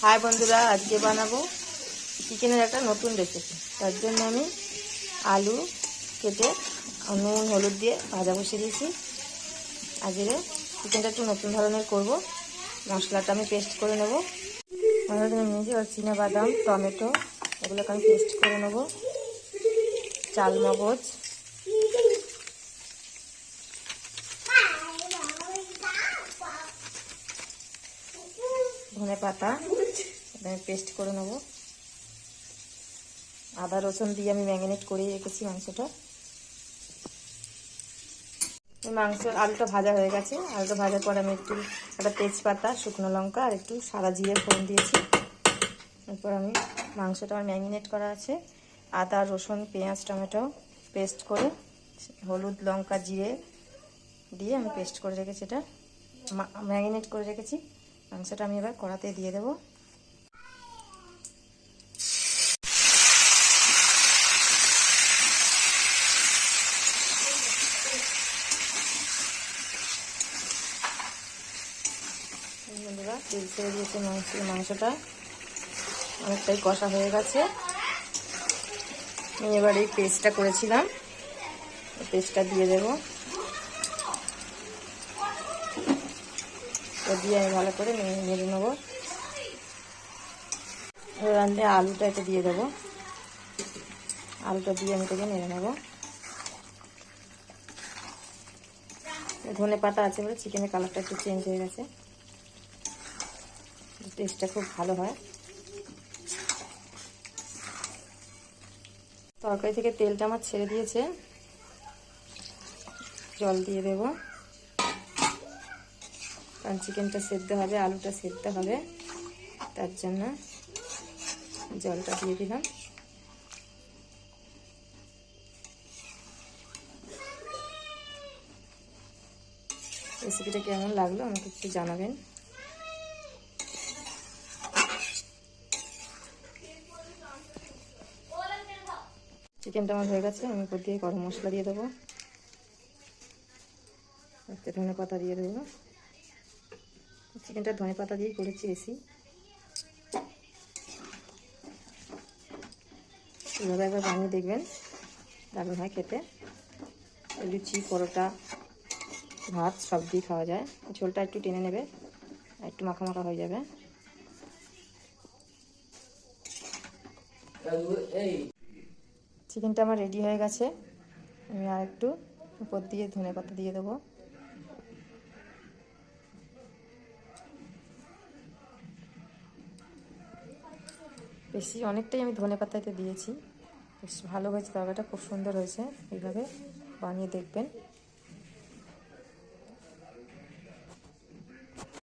High বন্ধুরা, আজকে বানাবো চিকেনের একটা নতুন রেসিপি। তার জন্য আমি আলু কেটে নুন হলুদ দিয়ে ভাজা বসিয়ে দিয়েছি। আজকে চিকেনটা একটু নতুন ধরনের করব। মশলাটা আমি পেস্ট করে নেব। মশলাটা নিয়েছি আর চিনা বাদাম, টমেটো এগুলোকে আমি পেস্ট করে নেব। চালমগজ, ধনে পাতা আমি পেস্ট করে নেব। আদা রসুন দিয়ে আমি ম্যারিনেট করে রেখেছি মাংসটা। আলুটা ভাজা হয়ে গেছে। আলুটা ভাজার পর আমি একটু একটা তেজপাতা, শুকনো লঙ্কা আর একটু সাদা জিরে ফোড়ন দিয়েছি। এরপর আমি মাংসটা আমার ম্যারিনেট করা আছে। আদা রসুন পেঁয়াজ টমেটো পেস্ট করে, হলুদ লঙ্কা জিরে দিয়ে আমি পেস্ট করে রেখেছি, এটা ম্যারিনেট করে রেখেছি। মাংসটা আমি এবার কড়াতে দিয়ে দেবো। বন্ধুরা, তেল ছেড়ে দিয়েছে মাংসটা অনেকটাই কষা হয়ে গেছে। আমি এবার এই পেস্টটা করেছিলাম, পেস্টটা দিয়ে দেবো। দিয়ে আমি ভালো করে নেড়ে নেবো। রান্না আলুটা এটা দিয়ে দেবো। আলুটা দিয়ে আমি এটাকে নেড়ে নেবো। ধনে পাতা আছে বলে চিকেনের কালারটা একটু চেঞ্জ হয়ে গেছে, টেস্টটা খুব ভালো হয়। তরকারি থেকে তেলটা আমার ছেড়ে দিয়েছে, জল দিয়ে দেবো। কারণ চিকেনটা সেদ্ধ হবে, আলুটা সেদ্ধ হবে, তার জন্য জলটা দিয়ে দিলাম। রেসিপিটা কেমন লাগলো আমাকে একটু জানাবেন। চিকেনটা আমার হয়ে গেছে। আমি উপর দিয়ে গরম মশলা দিয়ে দেবো, একটু ধনে পাতা দিয়ে দেবো। চিকেনটা ধনে পাতা দিয়েই করেছি বেশি। এভাবে একবার বানিয়ে দেখবেন, দারুণ হয় খেতে। লুচি পরোটা ভাত সব দিয়ে খাওয়া যায়। ঝোলটা একটু টেনে নেবে, একটু মাখা মাখা হয়ে যাবে। চিকেনটা আমার রেডি হয়ে গেছে। আমি আর একটু উপর দিয়ে ধনে পাতা দিয়ে দেবো। বেশি অনেকটাই আমি ধনে পাতাতে দিয়েছি। বেশ ভালো হয়েছে, তরকারিটা খুব সুন্দর হয়েছে। এইভাবে বানিয়ে দেখবেন।